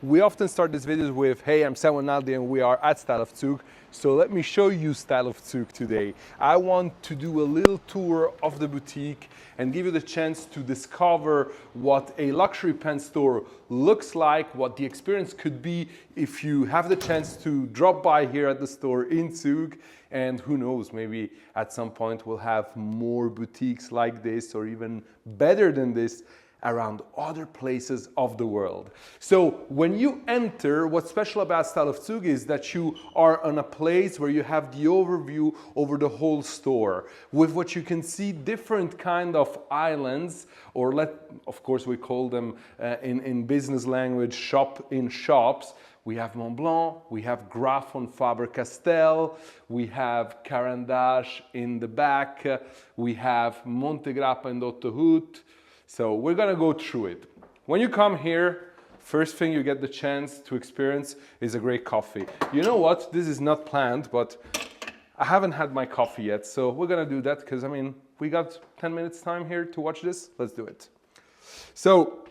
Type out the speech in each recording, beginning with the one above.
We often start these videos with, hey, I'm Sam Naldi and we are at Style of Zug. So let me show you Style of Zug today. I want to do a little tour of the boutique and give you the chance to discover what a luxury pen store looks like, what the experience could be if you have the chance to drop by here at the store in Zug. And who knows, maybe at some point we'll have more boutiques like this or even better than this around other places of the world. So when you enter, what's special about Style of Zug is that you are on a place where you have the overview over the whole store with what you can see different kind of islands, or of course we call them in business language shop in shops. We have Mont Blanc, we have Graf von Faber-Castell, we have Caran d'Ache in the back, we have Monte Grappa and Otto Hut. So we're gonna go through it. When you come here, first thing you get the chance to experience is a great coffee. You know what? This is not planned, but I haven't had my coffee yet. So we're gonna do that because, I mean, we got 10 minutes time here to watch this. Let's do it. So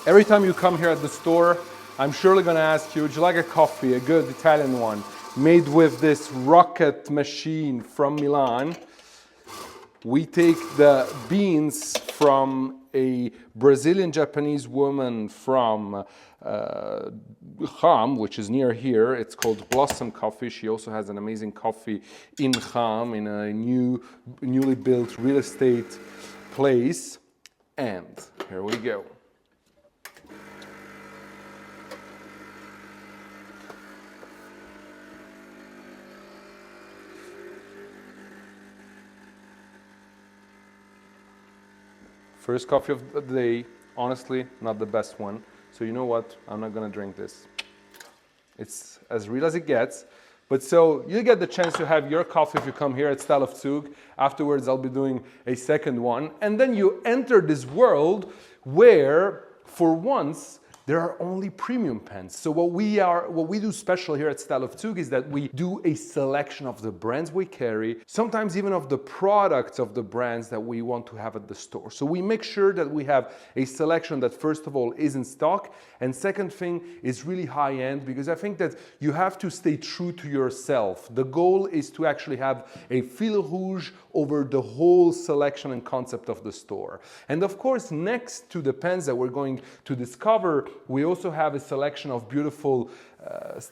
every time you come here at the store, I'm surely gonna ask you, would you like a coffee, a good Italian one, made with this rocket machine from Milan? We take the beans from a Brazilian-Japanese woman from Cham, which is near here. It's called Blossom Coffee. She also has an amazing coffee in Cham, in a newly built real estate place. And here we go. First coffee of the day, honestly, not the best one. So you know what? I'm not gonna drink this. It's as real as it gets. But so you get the chance to have your coffee if you come here at Style of Zug. Afterwards, I'll be doing a second one. And then you enter this world where, for once, there are only premium pens. So what we do special here at Style of Zug is that we do a selection of the brands we carry, sometimes even of the products of the brands that we want to have at the store. So we make sure that we have a selection that, first of all, is in stock, and second thing is really high end, because I think that you have to stay true to yourself. The goal is to actually have a fil rouge over the whole selection and concept of the store. And of course, next to the pens that we're going to discover, we also have a selection of beautiful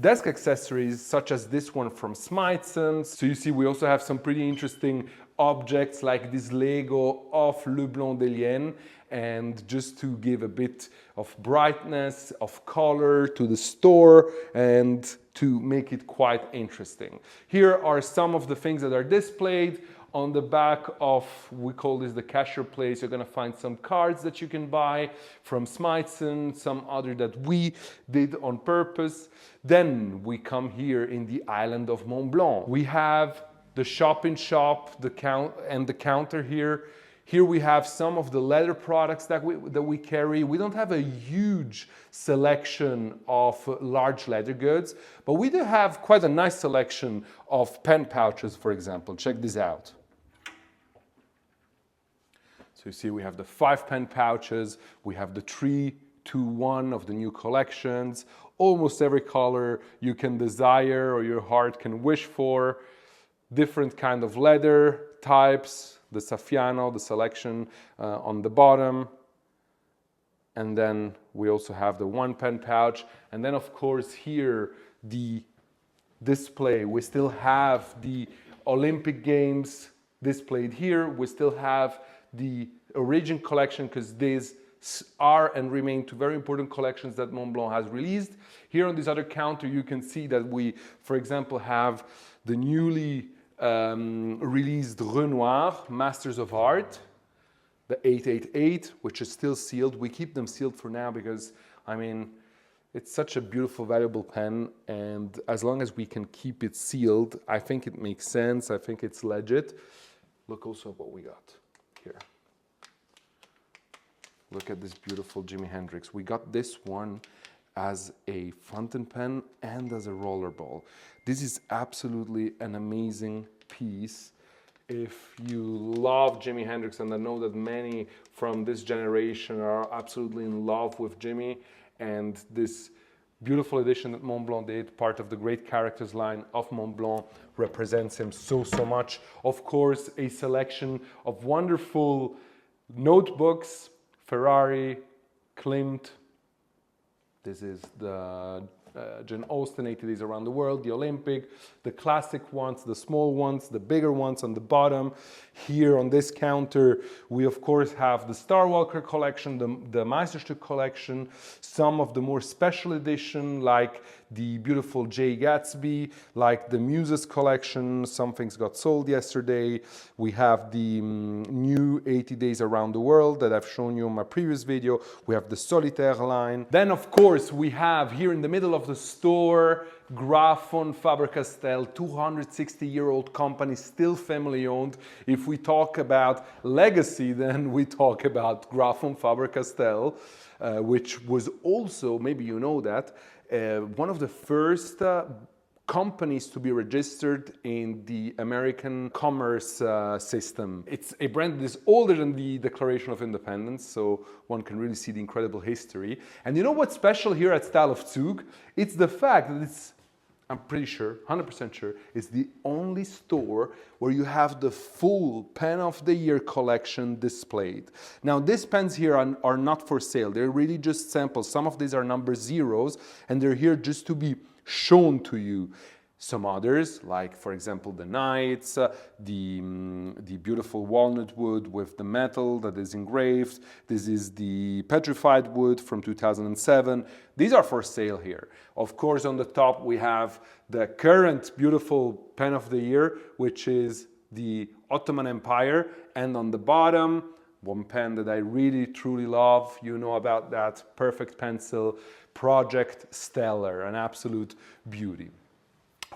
desk accessories, such as this one from Smythson. So you see, we also have some pretty interesting objects like this Lego of Le Blanc de Lienne. And just to give a bit of brightness, of color to the store and to make it quite interesting. Here are some of the things that are displayed. On the back of, we call this the cashier place, you're gonna find some cards that you can buy from Smythson, some other that we did on purpose. Then we come here in the island of Mont Blanc. We have the shop-in-shop, the counter here. Here we have some of the leather products that we carry. We don't have a huge selection of large leather goods, but we do have quite a nice selection of pen pouches, for example. Check this out. So you see we have the 5 pen pouches, we have the 3-2-1 of the new collections, almost every color you can desire or your heart can wish for, different kind of leather types, the Saffiano, the selection on the bottom. And then we also have the 1 pen pouch. And then of course here, the display. We still have the Olympic Games displayed here. We still have the Origin collection, because these are and remain two very important collections that Mont Blanc has released. Here on this other counter, you can see that we, for example, have the newly released Renoir Masters of Art, the 888, which is still sealed. We keep them sealed for now because, I mean, it's such a beautiful, valuable pen, and as long as we can keep it sealed, I think it makes sense. I think it's legit. Look also at what we got here. Look at this beautiful Jimi Hendrix. We got this one as a fountain pen and as a rollerball. This is absolutely an amazing piece. If you love Jimi Hendrix, and I know that many from this generation are absolutely in love with Jimi, and this beautiful edition that Mont Blanc did, part of the great characters line of Mont Blanc, represents him so much. Of course, a selection of wonderful notebooks, Ferrari, Klimt. This is the Jane Austen, 80 Days Around the World, the Olympic, the classic ones, the small ones, the bigger ones on the bottom. Here on this counter, we of course have the Star Walker collection, the Meisterstück collection, some of the more special edition, like the beautiful Jay Gatsby, like the Muses collection. Some things got sold yesterday. We have the new 80 Days Around the World that I've shown you in my previous video. We have the Solitaire line. Then of course we have here in the middle of the store, Graf von Faber-Castell, 260-year-old company, still family owned. If we talk about legacy, then we talk about Graf von Faber-Castell, which was also, maybe you know that, one of the first companies to be registered in the American commerce system. It's a brand that is older than the Declaration of Independence, so one can really see the incredible history. And you know what's special here at Style of Zug? It's the fact that it's, I'm pretty sure, 100% sure, it's the only store where you have the full Pen of the Year collection displayed. Now, these pens here are not for sale. They're really just samples. Some of these are number zeros, and they're here just to be shown to you. Some others, like for example the Knights, the beautiful walnut wood with the metal that is engraved. This is the petrified wood from 2007. These are for sale here. Of course, on the top we have the current beautiful Pen of the Year, which is the Ottoman Empire, and on the bottom, one pen that I really truly love, you know about that, perfect pencil, Project Stellar, an absolute beauty.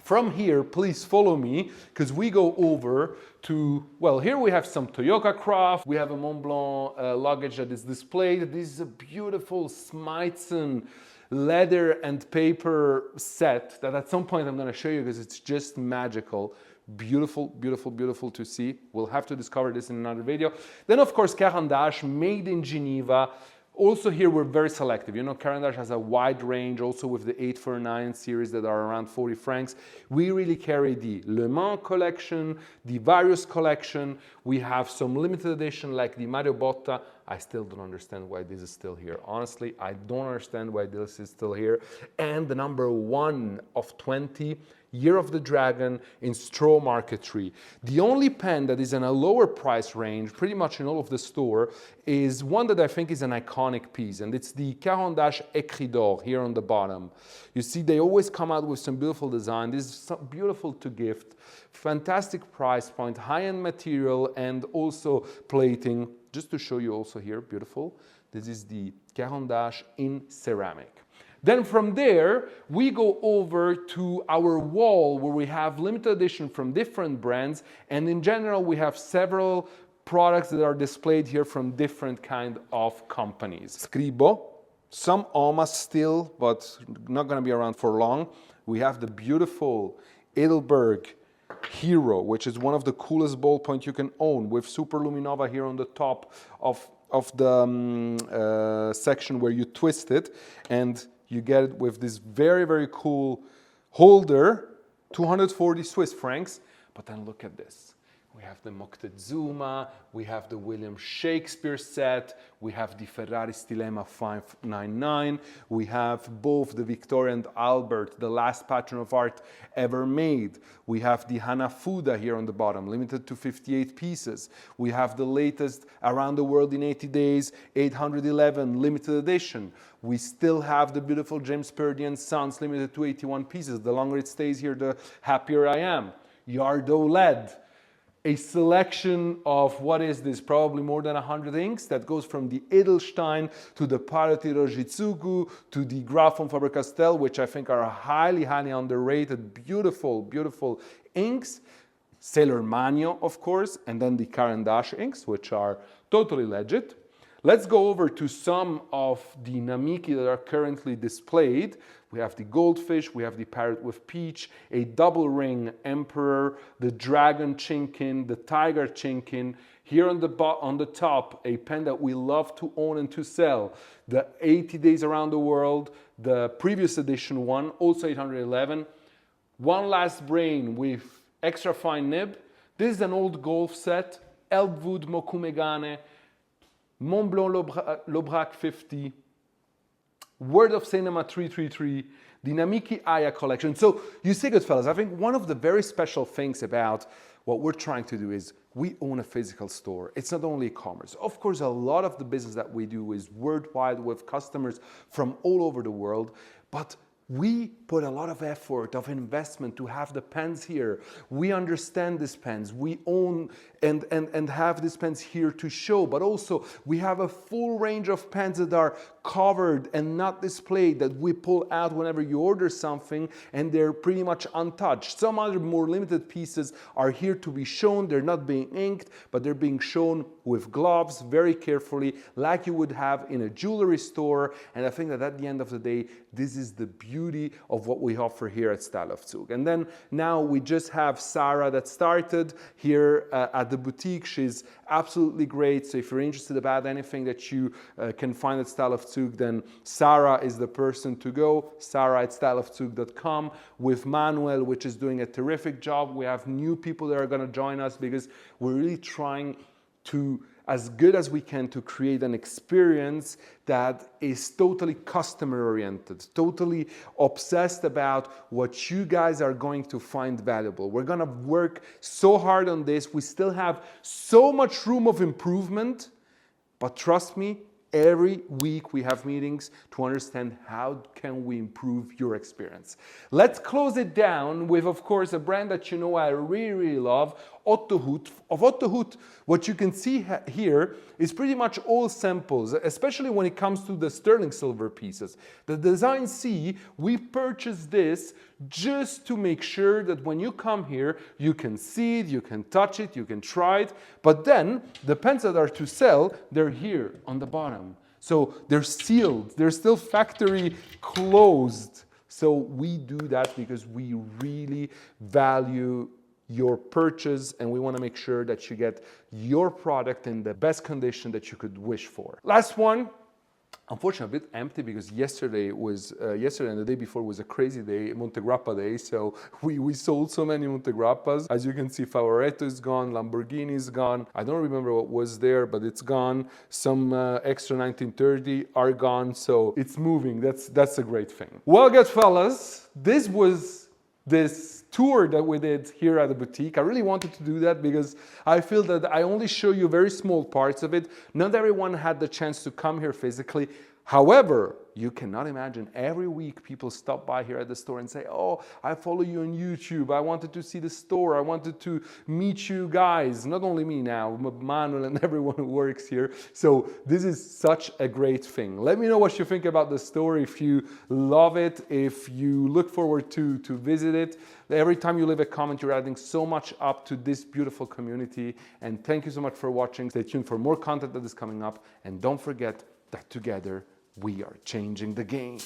From here, please follow me, because we go over to, well, here we have some Toyota craft. We have a Mont Blanc luggage that is displayed. This is a beautiful Smythson leather and paper set that at some point I'm going to show you because it's just magical. Beautiful, beautiful, beautiful to see. We'll have to discover this in another video. Then, of course, Caran d'Ache, made in Geneva. Also here we're very selective. You know, Caran d'Ache has a wide range, also with the 849 series that are around 40 francs. We really carry the Le Mans collection, the Various collection. We have some limited edition like the Mario Botta. I still don't understand why this is still here. Honestly, I don't understand why this is still here. And the number 1 of 20, Year of the Dragon in straw marquetry. The only pen that is in a lower price range, pretty much in all of the store, is one that I think is an iconic piece, and it's the Caran d'Ache Écrit d'Or here on the bottom. You see, they always come out with some beautiful design. This is so beautiful to gift, fantastic price point, high-end material, and also plating. Just to show you also here, beautiful. This is the Caran d'Ache in ceramic. Then from there, we go over to our wall where we have limited edition from different brands, and in general we have several products that are displayed here from different kind of companies. Scribo, some Omas still, but not going to be around for long. We have the beautiful Edelberg Hero, which is one of the coolest ballpoint you can own, with Super Luminova here on the top of the section where you twist it, and you get it with this very, very cool holder, 240 Swiss francs. But then look at this. We have the Moctezuma, we have the William Shakespeare set, we have the Ferrari Stilema 599, we have both the Victoria and Albert, the last patron of art ever made. We have the Hanafuda here on the bottom, limited to 58 pieces. We have the latest Around the World in 80 Days, 811, limited edition. We still have the beautiful James Purdy and Sons, limited to 81 pieces. The longer it stays here, the happier I am. Yardo Lead. A selection of, what is this, probably more than 100 inks that goes from the Edelstein to the Parati Rojitsugu to the Graf von Faber-Castell, which I think are highly, highly underrated, beautiful, beautiful inks. Sailor Mano, of course, and then the Caran d'Ache inks, which are totally legit. let's go over to some of the Namiki that are currently displayed. We have the goldfish, we have the parrot with peach, a double ring emperor, the dragon chinkin, the tiger chinkin. Here on the top, a pen that we love to own and to sell, the 80 Days Around the World, the previous edition one, also 811. One Last Brain with extra fine nib. This is an old golf set, Elwood Mokumegane, Montblanc L'Aubrac 50, Word of Cinema 333, the Namiki Aya collection. So you see, good fellas, I think one of the very special things about what we're trying to do is we own a physical store. It's not only e-commerce. Of course, a lot of the business that we do is worldwide with customers from all over the world, but we put a lot of effort, of investment to have the pens here. We understand these pens. We own and have these pens here to show, but also we have a full range of pens that are covered and not displayed that we pull out whenever you order something, and they're pretty much untouched. Some other more limited pieces are here to be shown. They're not being inked, but they're being shown with gloves very carefully, like you would have in a jewelry store. And I think that at the end of the day, this is the beauty of what we offer here at Style of Zug. And then now we just have Sarah that started here at the boutique. She's absolutely great. So if you're interested about anything that you can find at Style of Zug, then Sarah is the person to go. Sarah at styleofzug.ch, with Manuel, which is doing a terrific job. We have new people that are going to join us because we're really trying to, as good as we can, to create an experience that is totally customer oriented, totally obsessed about what you guys are going to find valuable. We're gonna work so hard on this. We still have so much room of improvement, but trust me, every week we have meetings to understand how can we improve your experience. Let's close it down with, of course, a brand that you know I really, really love, Otto Hout. Of Otto Hout, what you can see here is pretty much all samples, especially when it comes to the sterling silver pieces. The Design C, we purchased this just to make sure that when you come here, you can see it, you can touch it, you can try it. But then the pens that are to sell, they're here on the bottom. So they're sealed, they're still factory closed. So we do that because we really value your purchase, and we want to make sure that you get your product in the best condition that you could wish for. Last one, unfortunately a bit empty because yesterday and the day before was a crazy day, Montegrappa day, so we sold so many Montegrappas. As you can see, Favoretto is gone, Lamborghini is gone. I don't remember what was there, but it's gone. Some extra 1930 are gone, so it's moving. That's a great thing. Well, good fellas, this was this tour that we did here at the boutique. I really wanted to do that because I feel that I only show you very small parts of it. Not everyone had the chance to come here physically. However, you cannot imagine every week people stop by here at the store and say, oh, I follow you on YouTube. I wanted to see the store. I wanted to meet you guys. Not only me now, Manuel and everyone who works here. So this is such a great thing. Let me know what you think about the store, if you love it, if you look forward to visit it. Every time you leave a comment, you're adding so much up to this beautiful community. And thank you so much for watching. Stay tuned for more content that is coming up. And don't forget that together, we are changing the game.